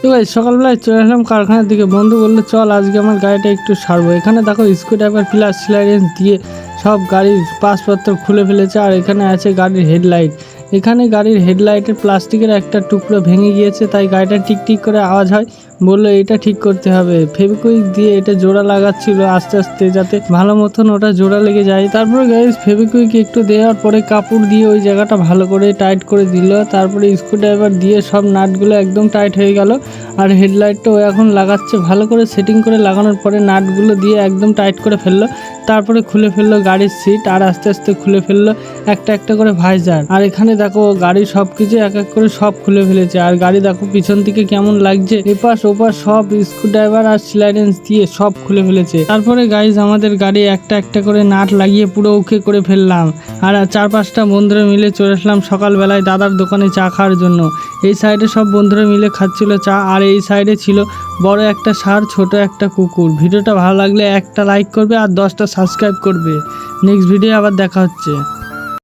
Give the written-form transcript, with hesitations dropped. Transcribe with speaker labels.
Speaker 1: তো গাইস সকালবেলায় চলে আসলাম কারখানার দিকে। বন্ধু বললো চল আজকে আমার গাড়িটা একটু সারবো। এখানে দেখো স্ক্রুড্রাইভার প্লাস ক্লিয়ারেন্স দিয়ে সব গাড়ির পাসপত্র খুলে ফেলেছে। আর এখানে আছে গাড়ির হেডলাইট। এখানে গাড়ির হেডলাইটের প্লাস্টিকের একটা টুকরো ভেঙে গিয়েছে, তাই গাড়িটা টিকটিক করে আওয়াজ হয়। বললো এটা ঠিক করতে হবে। ফেভিকুইক দিয়ে এটা জোড়া লাগাচ্ছিল আস্তে আস্তে, যাতে ভালো মতন ওটা জোড়া লেগে যায়। তারপরে গাইস ফেভিকুইক একটু দেওয়ার পরে কাপড় দিয়ে ওই জায়গাটা ভালো করে টাইট করে দিল। তারপরে স্ক্রুড্রাইভার দিয়ে সব নাটগুলো একদম টাইট হয়ে গেল। আর হেডলাইটটাও এখন লাগাচ্ছে, ভালো করে সেটিং করে লাগানোর পরে নাটগুলো দিয়ে একদম টাইট করে ফেললো। তারপরে খুলে ফেললো গাড়ির সিট, আর আস্তে আস্তে খুলে ফেললো একটা একটা করে ভাইজার। আর এখানে দেখো গাড়ি সবকিছু এক এক করে সব খুলে ফেলেছে। আর গাড়ি দেখো পিছন থেকে কেমন লাগছে, এপাশ ওপাশ সব স্ক্রুড্রাইভার আর ক্লিয়ারেন্স দিয়ে সব খুলে ফেলেছে। তারপরে গাইজ আমাদের গাড়ি একটা একটা করে নাট লাগিয়ে পুরো ওকে করে ফেললাম। আর 4-5টা বন্ধুরা মিলে চলে আসলাম সকালবেলায় দাদার দোকানে চা খাওয়ার জন্য। এই সাইডে সব বন্ধুরা মিলে খাচ্ছিল চা, আর এই সাইডে ছিল বড় একটা ষাঁড়, ছোট একটা কুকুর। ভিডিওটা ভালো লাগলে একটা লাইক করবে আর 10টা সাবস্ক্রাইব করবে। নেক্সট ভিডিও আবার দেখা হচ্ছে।